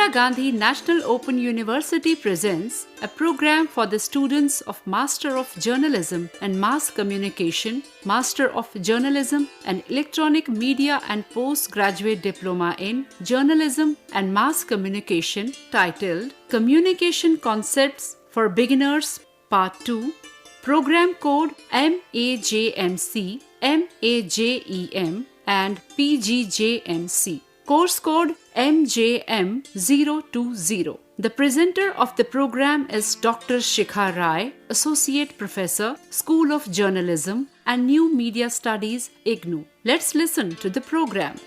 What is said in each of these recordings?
Indira Gandhi National Open University presents a program for the students of Master of Journalism and Mass Communication, Master of Journalism and Electronic Media and Postgraduate Diploma in Journalism and Mass Communication titled Communication Concepts for Beginners Part 2, Program Code MAJMC, MAJEM and PGJMC. Course code MJM020. The presenter of the program is Dr. Shikha Rai, Associate Professor, School of Journalism and New Media Studies, IGNOU. Let's listen to the program.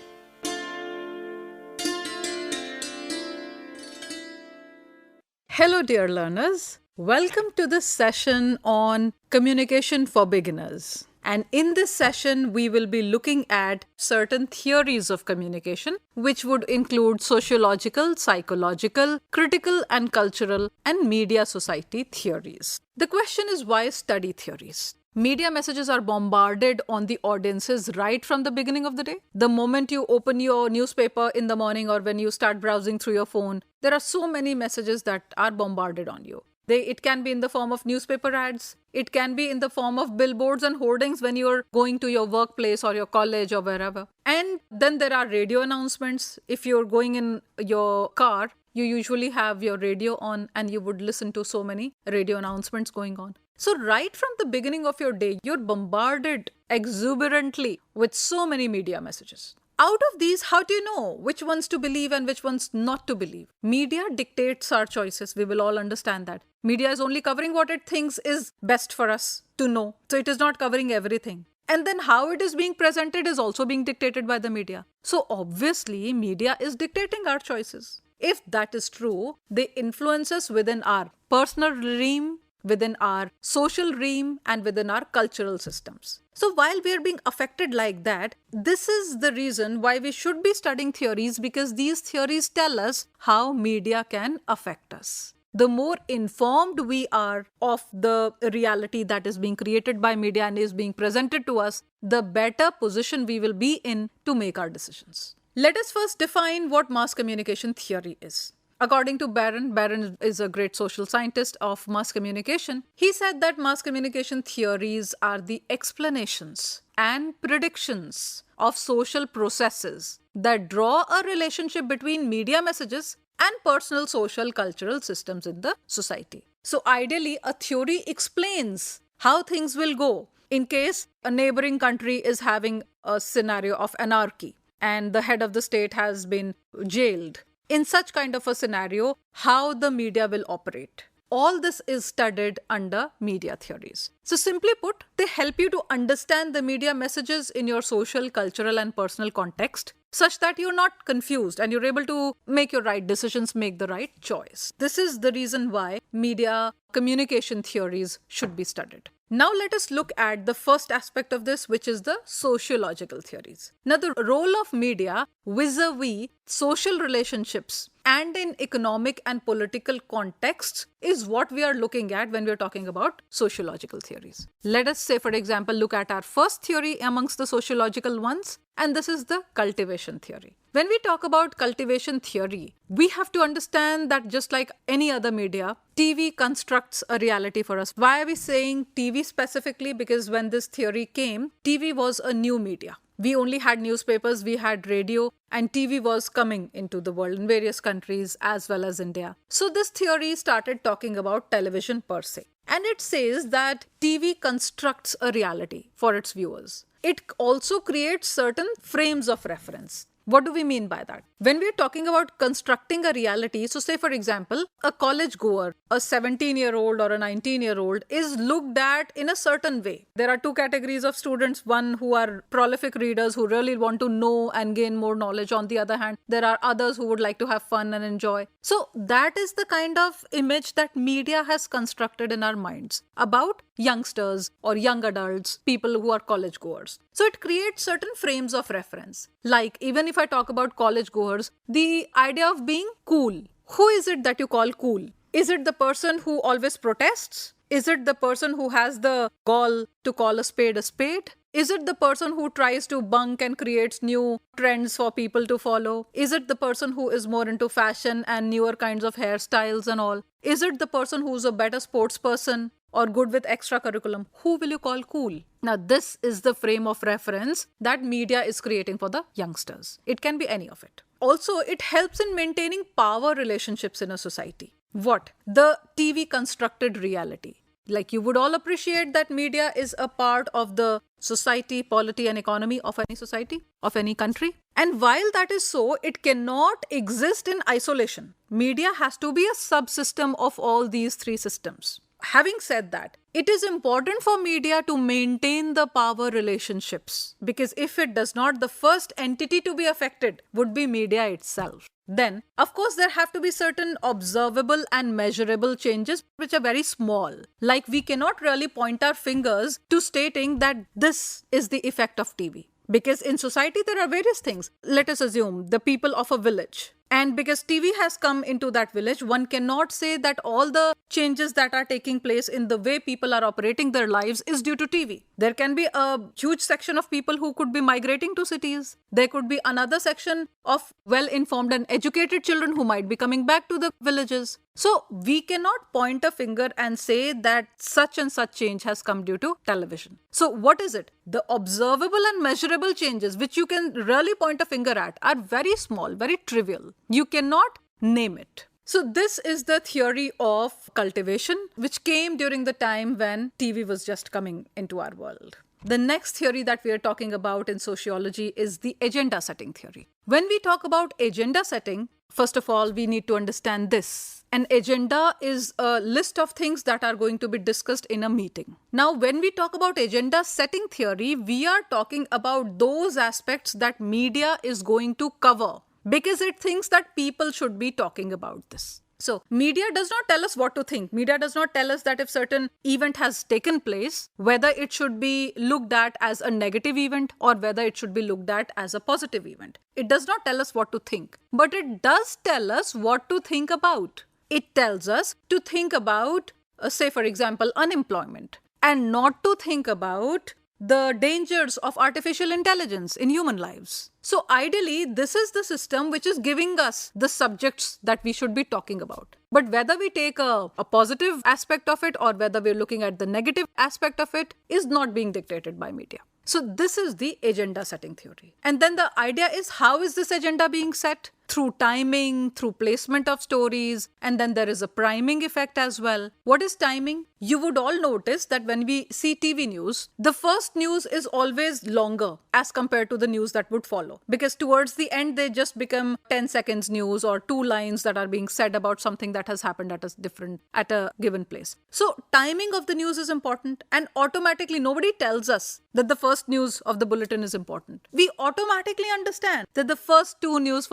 Hello, dear learners. Welcome to this session on communication for beginners. And in this session, we will be looking at certain theories of communication, which would include sociological, psychological, critical and cultural, and media society theories. The question is, why study theories? Media messages are bombarded on the audiences right from the beginning of the day. The moment you open your newspaper in the morning or when you start browsing through your phone, there are so many messages that are bombarded on you. It can be in the form of newspaper ads. It can be in the form of billboards and hoardings when you're going to your workplace or your college or wherever. And then there are radio announcements. If you're going in your car, you usually have your radio on and you would listen to so many radio announcements going on. So right from the beginning of your day, you're bombarded exuberantly with so many media messages. Out of these, how do you know which ones to believe and which ones not to believe? Media dictates our choices. We will all understand that. Media is only covering what it thinks is best for us to know. So it is not covering everything. And then how it is being presented is also being dictated by the media. So obviously, media is dictating our choices. If that is true, they influence us within our personal realm, within our social realm, and within our cultural systems. So while we are being affected like that, this is the reason why we should be studying theories, because these theories tell us how media can affect us. The more informed we are of the reality that is being created by media and is being presented to us, the better position we will be in to make our decisions. Let us first define what mass communication theory is. According to Barron is a great social scientist of mass communication. He said that mass communication theories are the explanations and predictions of social processes that draw a relationship between media messages and personal, social, cultural systems in the society. So ideally, a theory explains how things will go in case a neighboring country is having a scenario of anarchy and the head of the state has been jailed. In such kind of a scenario, how the media will operate. All this is studied under media theories. So simply put, they help you to understand the media messages in your social, cultural and personal context such that you're not confused and you're able to make your right decisions, make the right choice. This is the reason why media communication theories should be studied. Now let us look at the first aspect of this, which is the sociological theories. Now the role of media vis-a-vis social relationships and in economic and political contexts is what we are looking at when we are talking about sociological theories. Let us say, for example, look at our first theory amongst the sociological ones, and this is the cultivation theory. When we talk about cultivation theory, we have to understand that just like any other media, TV constructs a reality for us. Why are we saying TV specifically? Because when this theory came, TV was a new media. We only had newspapers, we had radio, and TV was coming into the world in various countries as well as India. So this theory started talking about television per se. And it says that TV constructs a reality for its viewers. It also creates certain frames of reference. What do we mean by that? When we're talking about constructing a reality, so say for example, a college goer, a 17-year-old or a 19-year-old is looked at in a certain way. There are two categories of students, one who are prolific readers who really want to know and gain more knowledge. On the other hand, there are others who would like to have fun and enjoy. So that is the kind of image that media has constructed in our minds about youngsters or young adults, people who are college goers. So it creates certain frames of reference. Like even if I talk about college goers, the idea of being cool. Who is it that you call cool? Is it the person who always protests? Is it the person who has the gall to call a spade a spade? Is it the person who tries to bunk and creates new trends for people to follow? Is it the person who is more into fashion and newer kinds of hairstyles and all? Is it the person who's a better sports person or good with extra curriculum? Who will you call cool? Now, this is the frame of reference that media is creating for the youngsters. It can be any of it. Also, it helps in maintaining power relationships in a society. What? The TV constructed reality. Like, you would all appreciate that media is a part of the society, polity, and economy of any society, of any country. And while that is so, it cannot exist in isolation. Media has to be a subsystem of all these three systems. Having said that, it is important for media to maintain the power relationships, because if it does not, the first entity to be affected would be media itself. Then, of course, there have to be certain observable and measurable changes which are very small. Like, we cannot really point our fingers to stating that this is the effect of TV. Because in society, there are various things. Let us assume the people of a village. And because TV has come into that village, one cannot say that all the changes that are taking place in the way people are operating their lives is due to TV. There can be a huge section of people who could be migrating to cities. There could be another section of well-informed and educated children who might be coming back to the villages. So we cannot point a finger and say that such and such change has come due to television. So what is it? The observable and measurable changes which you can really point a finger at are very small, very trivial. You cannot name it. So this is the theory of cultivation, which came during the time when TV was just coming into our world. The next theory that we are talking about in sociology is the agenda setting theory. When we talk about agenda setting, first of all, we need to understand this. An agenda is a list of things that are going to be discussed in a meeting. Now, when we talk about agenda setting theory, we are talking about those aspects that media is going to cover, because it thinks that people should be talking about this. So, media does not tell us what to think. Media does not tell us that if certain event has taken place, whether it should be looked at as a negative event or whether it should be looked at as a positive event. It does not tell us what to think, but it does tell us what to think about. It tells us to think about, say for example, unemployment, and not to think about the dangers of artificial intelligence in human lives. So ideally, this is the system which is giving us the subjects that we should be talking about. But whether we take a positive aspect of it or whether we're looking at the negative aspect of it is not being dictated by media. So this is the agenda setting theory. And then the idea is, how is this agenda being set? Through timing, through placement of stories, and then there is a priming effect as well. What is timing? You would all notice that when we see TV news, the first news is always longer as compared to the news that would follow. Because towards the end, they just become 10 seconds news or 2 lines that are being said about something that has happened at a given place. So timing of the news is important, and automatically nobody tells us that the first news of the bulletin is important. We automatically understand that the first 3 news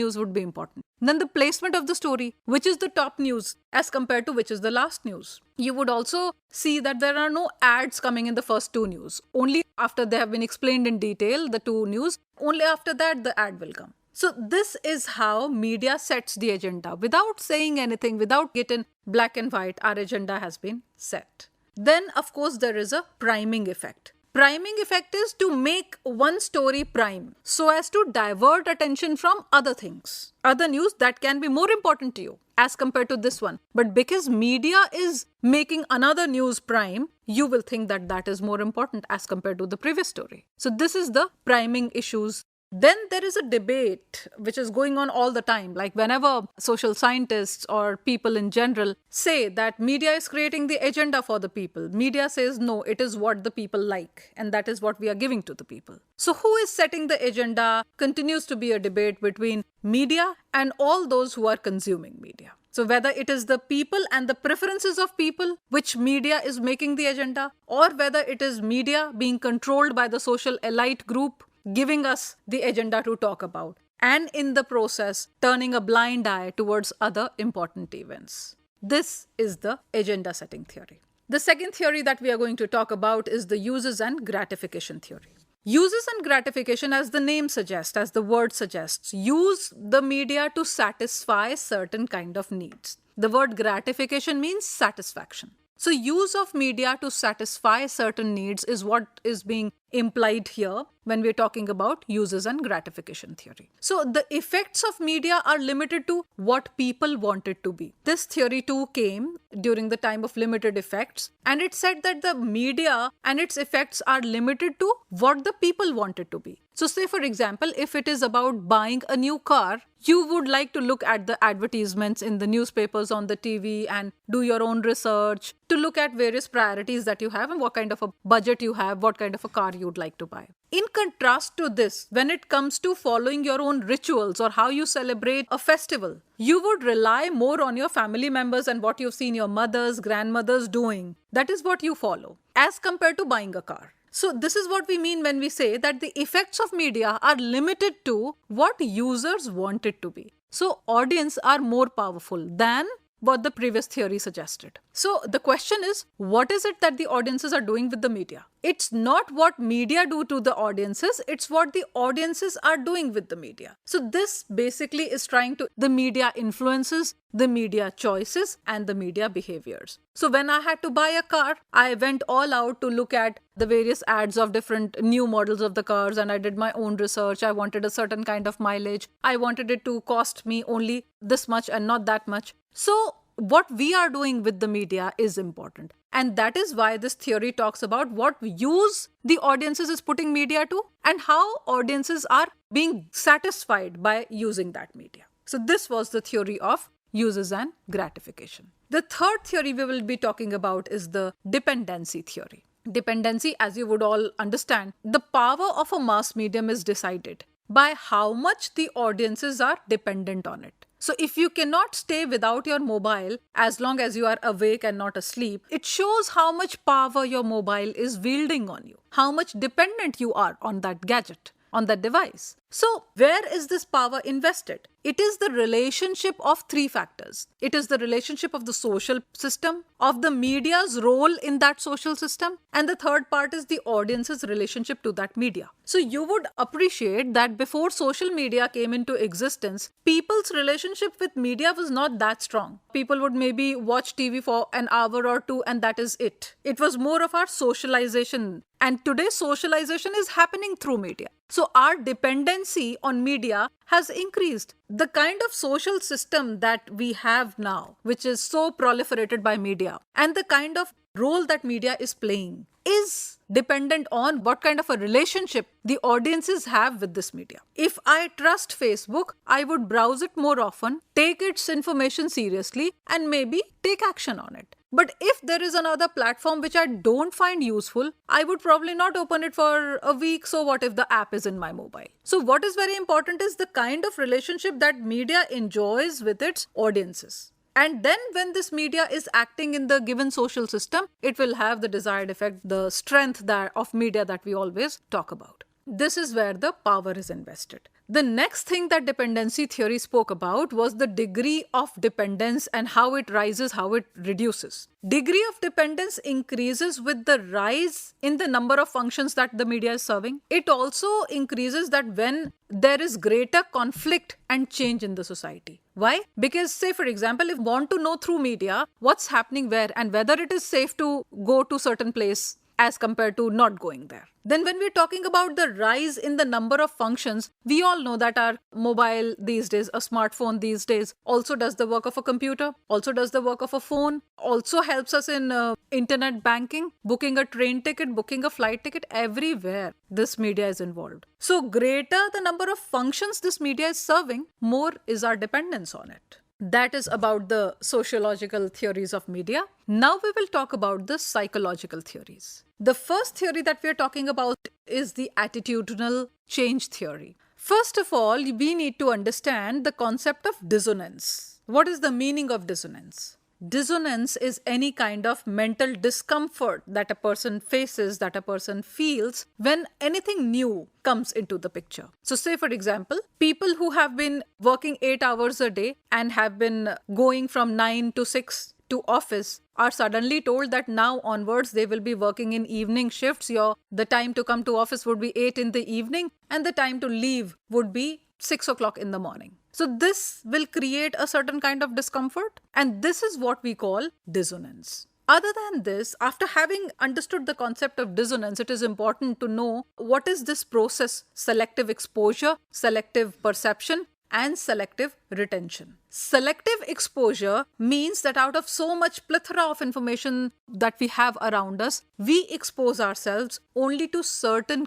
would be important. Then the placement of the story, which is the top news as compared to which is the last news. You would also see that there are no ads coming in the first 2 news. Only after they have been explained in detail, the 2 news, only after that the ad will come. So this is how media sets the agenda. Without saying anything, without getting black and white, our agenda has been set. Then, of course, there is a priming effect. Priming effect is to make one story prime so as to divert attention from other things, other news that can be more important to you as compared to this one. But because media is making another news prime, you will think that that is more important as compared to the previous story. So this is the priming issues. Then there is a debate which is going on all the time. Like whenever social scientists or people in general say that media is creating the agenda for the people, media says no, it is what the people like, and that is what we are giving to the people. So who is setting the agenda continues to be a debate between media and all those who are consuming media. So whether it is the people and the preferences of people which media is making the agenda, or whether it is media being controlled by the social elite group giving us the agenda to talk about, and in the process turning a blind eye towards other important events. This is the agenda setting theory. The second theory that we are going to talk about is the uses and gratification theory. Uses and gratification, as the name suggests, as the word suggests, use the media to satisfy certain kind of needs. The word gratification means satisfaction. So use of media to satisfy certain needs is what is being implied here when we're talking about uses and gratification theory. So the effects of media are limited to what people want it to be. This theory too came during the time of limited effects, and it said that the media and its effects are limited to what the people want it to be. So say for example, if it is about buying a new car, you would like to look at the advertisements in the newspapers, on the TV, and do your own research to look at various priorities that you have and what kind of a budget you have, what kind of a car you'd like to buy. In contrast to this, when it comes to following your own rituals or how you celebrate a festival, you would rely more on your family members and what you've seen your mothers, grandmothers doing. That is what you follow, as compared to buying a car. So this is what we mean when we say that the effects of media are limited to what users want it to be. So audience are more powerful than what the previous theory suggested. So the question is, what is it that the audiences are doing with the media? It's not what media do to the audiences, it's what the audiences are doing with the media. So this basically is the media influences, the media choices, and the media behaviors. So when I had to buy a car, I went all out to look at the various ads of different new models of the cars, and I did my own research. I wanted a certain kind of mileage. I wanted it to cost me only this much and not that much. So what we are doing with the media is important. And that is why this theory talks about what use the audiences is putting media to and how audiences are being satisfied by using that media. So this was the theory of uses and gratification. The third theory we will be talking about is the dependency theory. Dependency, as you would all understand, the power of a mass medium is decided by how much the audiences are dependent on it. So if you cannot stay without your mobile as long as you are awake and not asleep, it shows how much power your mobile is wielding on you, how much dependent you are on that gadget, on that device. So where is this power invested? It is the relationship of three factors. It is the relationship of the social system, of the media's role in that social system, and the third part is the audience's relationship to that media. So you would appreciate that before social media came into existence, people's relationship with media was not that strong. People would maybe watch TV for an hour or two and that is it. It was more of our socialization. And today socialization is happening through media. So our dependency on media has increased. The kind of social system that we have now, which is so proliferated by media, and the kind of role that media is playing is dependent on what kind of a relationship the audiences have with this media. If I trust Facebook, I would browse it more often, take its information seriously, and maybe take action on it. But if there is another platform which I don't find useful, I would probably not open it for a week. So what if the app is in my mobile? So what is very important is the kind of relationship that media enjoys with its audiences. And then when this media is acting in the given social system, it will have the desired effect, the strength of media that we always talk about. This is where the power is invested. The next thing that dependency theory spoke about was the degree of dependence and how it rises, how it reduces. Degree of dependence increases with the rise in the number of functions that the media is serving. It also increases that when there is greater conflict and change in the society. Why? Because say for example, if you want to know through media what's happening where and whether it is safe to go to certain place as compared to not going there. Then when we're talking about the rise in the number of functions, we all know that our mobile these days, a smartphone these days, also does the work of a computer, also does the work of a phone, also helps us in internet banking, booking a train ticket, booking a flight ticket, everywhere this media is involved. So greater the number of functions this media is serving, more is our dependence on it. That is about the sociological theories of media. Now we will talk about the psychological theories. The first theory that we are talking about is the attitudinal change theory. First of all, we need to understand the concept of dissonance. What is the meaning of dissonance? Dissonance is any kind of mental discomfort that a person faces, that a person feels when anything new comes into the picture. So say for example, people who have been working 8 hours a day and have been going from 9 to 6 to office are suddenly told that now onwards they will be working in evening shifts. The time to come to office would be 8 in the evening and the time to leave would be 6 o'clock in the morning. So this will create a certain kind of discomfort, and this is what we call dissonance. Other than this, after having understood the concept of dissonance, it is important to know what is this process: selective exposure, selective perception, and selective retention. Selective exposure means that out of so much plethora of information that we have around us, we expose ourselves only to certain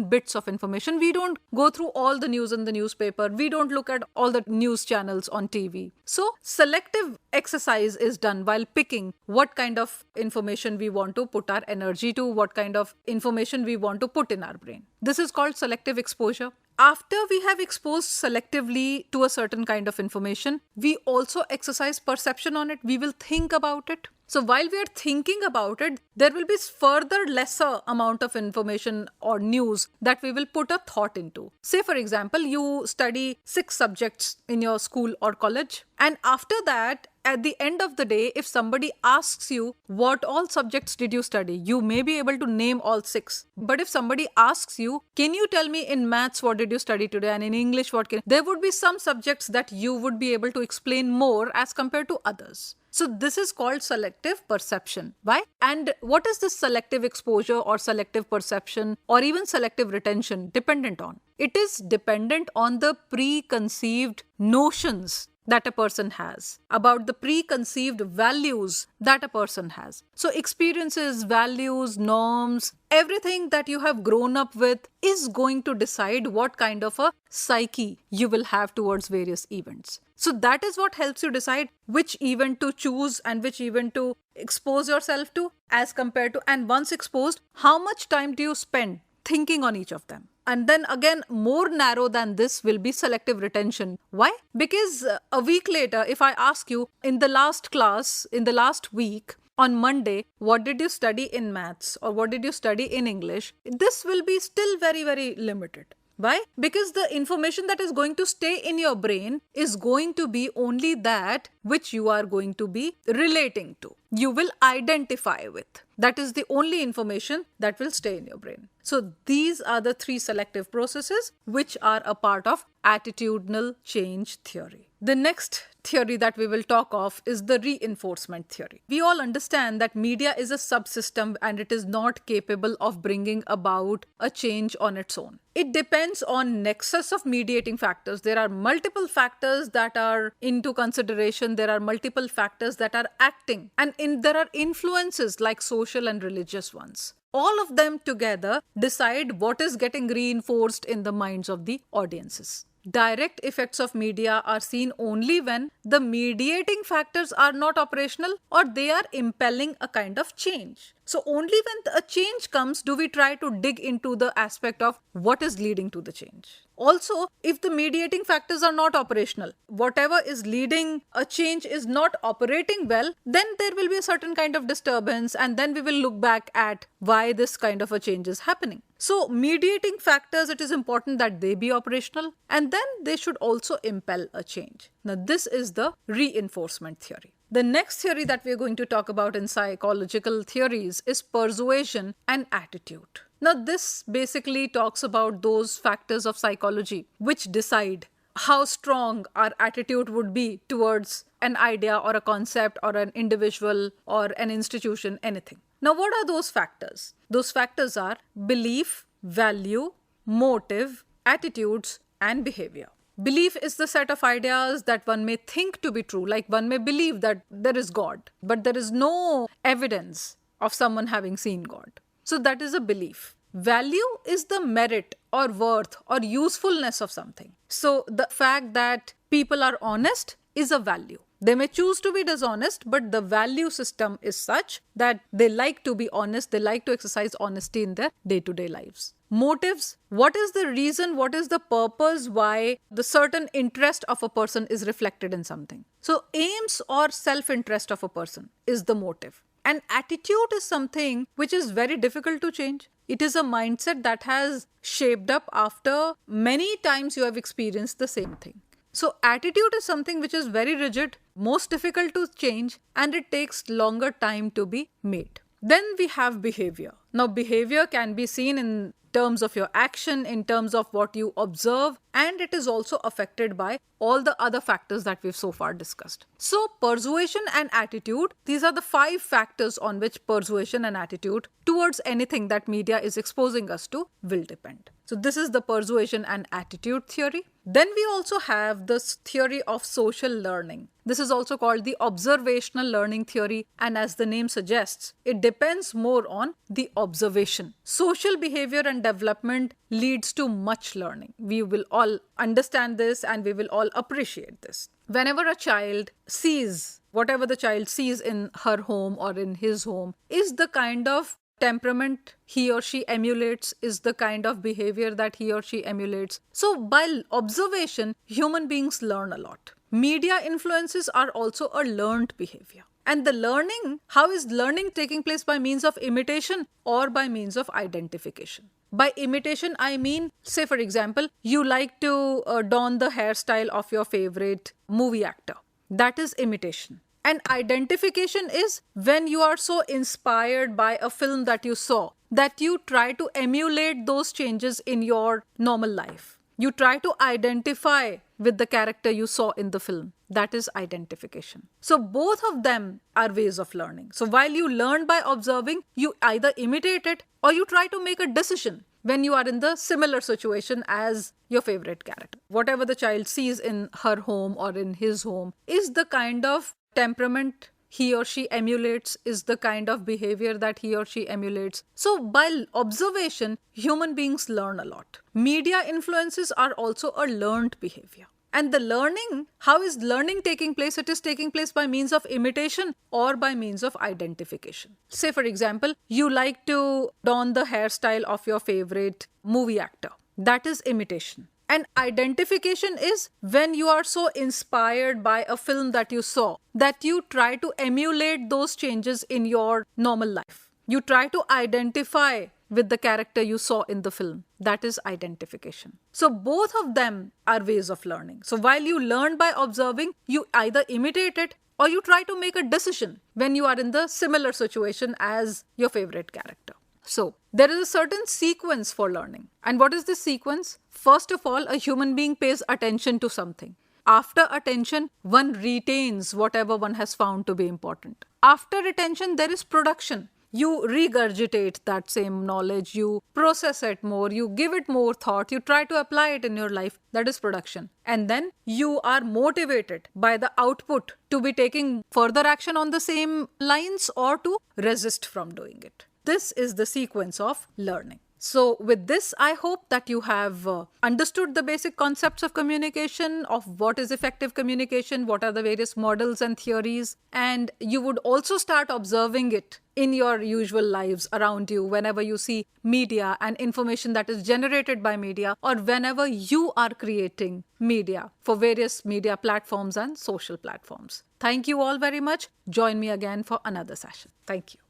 bits of information. We don't go through all the news in the newspaper. We don't look at all the news channels on TV. So selective exercise is done while picking what kind of information we want to put our energy to, what kind of information we want to put in our brain. This is called selective exposure. After we have exposed selectively to a certain kind of information, we also exercise perception on it. We will think about it. So while we are thinking about it, there will be further lesser amount of information or news that we will put a thought into. Say, for example, you study 6 subjects in your school or college, and after that, at the end of the day, if somebody asks you what all subjects did you study, you may be able to name all 6. But if somebody asks you, can you tell me in maths what did you study today, and in English there would be some subjects that you would be able to explain more as compared to others. So this is called selective perception. Why? And what is this selective exposure or selective perception or even selective retention dependent on? It is dependent on the preconceived notions that a person has, about the preconceived values that a person has. So experiences, values, norms, everything that you have grown up with is going to decide what kind of a psyche you will have towards various events. So that is what helps you decide which event to choose and which event to expose yourself to as compared to, and once exposed, how much time do you spend thinking on each of them? And then again, more narrow than this will be selective retention. Why? Because a week later, if I ask you in the last class, in the last week, on Monday, what did you study in maths or what did you study in English? This will be still very, very limited. Why? Because the information that is going to stay in your brain is going to be only that which you are going to be relating to. You will identify with. That is the only information that will stay in your brain. So these are the 3 selective processes which are a part of attitudinal change theory. The next theory that we will talk of is the reinforcement theory. We all understand that media is a subsystem and it is not capable of bringing about a change on its own. It depends on nexus of mediating factors. There are multiple factors that are into consideration. There are multiple factors that are acting, and there are influences like social and religious ones. All of them together decide what is getting reinforced in the minds of the audiences. Direct effects of media are seen only when the mediating factors are not operational or they are impelling a kind of change. So only when a change comes do we try to dig into the aspect of what is leading to the change. Also, if the mediating factors are not operational, whatever is leading a change is not operating well, then there will be a certain kind of disturbance, and then we will look back at why this kind of a change is happening. So mediating factors, it is important that they be operational, and then they should also impel a change. Now this is the reinforcement theory. The next theory that we are going to talk about in psychological theories is persuasion and attitude. Now this basically talks about those factors of psychology which decide how strong our attitude would be towards an idea or a concept or an individual or an institution, anything. Now what are those factors? Those factors are belief, value, motive, attitudes, and behavior. Belief is the set of ideas that one may think to be true, like one may believe that there is God, but there is no evidence of someone having seen God. So that is a belief. Value is the merit or worth or usefulness of something. So the fact that people are honest is a value. They may choose to be dishonest, but the value system is such that they like to be honest, they like to exercise honesty in their day-to-day lives. Motives. What is the reason, what is the purpose why the certain interest of a person is reflected in something? So aims or self-interest of a person is the motive. And attitude is something which is very difficult to change. It is a mindset that has shaped up after many times you have experienced the same thing. So attitude is something which is very rigid, most difficult to change, and it takes longer time to be made. Then we have behavior. Now, behavior can be seen in terms of your action, in terms of what you observe, and it is also affected by all the other factors that we've so far discussed. So, persuasion and attitude, these are the 5 factors on which persuasion and attitude towards anything that media is exposing us to will depend. So, this is the persuasion and attitude theory. Then we also have this theory of social learning. This is also called the observational learning theory, and as the name suggests, it depends more on the observation. Social behavior and development leads to much learning. We will all understand this and we will all appreciate this. Whenever a child sees, whatever the child sees in her home or in his home, is the kind of temperament he or she emulates, is the kind of behavior that he or she emulates. So by observation, human beings learn a lot. Media influences are also a learned behavior. And the learning, how is learning taking place by means of imitation or by means of identification? By imitation, I mean, say for example, you like to don the hairstyle of your favorite movie actor. That is imitation. And identification is when you are so inspired by a film that you saw that you try to emulate those changes in your normal life. You try to identify with the character you saw in the film. That is identification. So both of them are ways of learning. So while you learn by observing, you either imitate it or you try to make a decision when you are in the similar situation as your favorite character. Whatever the child sees in her home or in his home is the kind of temperament he or she emulates, is the kind of behavior that he or she emulates. So by observation, human beings learn a lot. Media influences are also a learned behavior. And the learning, how is learning taking place? It is taking place by means of imitation or by means of identification. Say for example, you like to don the hairstyle of your favorite movie actor. That is imitation. And identification is when you are so inspired by a film that you saw that you try to emulate those changes in your normal life. You try to identify with the character you saw in the film. That is identification. So both of them are ways of learning. So while you learn by observing, you either imitate it or you try to make a decision when you are in the similar situation as your favorite character. So there is a certain sequence for learning. And what is this sequence? First of all, a human being pays attention to something. After attention, one retains whatever one has found to be important. After retention, there is production. You regurgitate that same knowledge, you process it more, you give it more thought, you try to apply it in your life. That is production. And then you are motivated by the output to be taking further action on the same lines or to resist from doing it. This is the sequence of learning. So with this, I hope that you have understood the basic concepts of communication, of what is effective communication, what are the various models and theories, and you would also start observing it in your usual lives around you whenever you see media and information that is generated by media, or whenever you are creating media for various media platforms and social platforms. Thank you all very much. Join me again for another session. Thank you.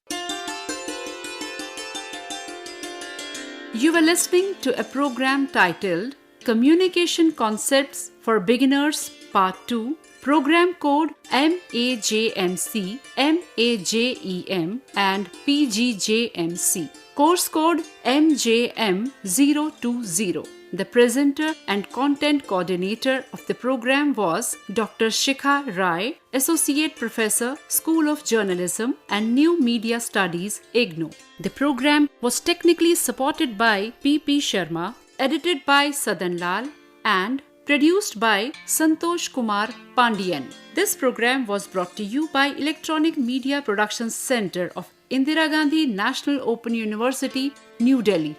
You were listening to a program titled Communication Concepts for Beginners Part 2, Program Code MAJMC, MAJEM and PGJMC, Course Code MJM020. The presenter and content coordinator of the program was Dr. Shikha Rai, Associate Professor, School of Journalism and New Media Studies, IGNOU. The program was technically supported by P.P. Sharma, edited by Sadan Lal, and produced by Santosh Kumar Pandian. This program was brought to you by Electronic Media Productions Center of Indira Gandhi National Open University, New Delhi.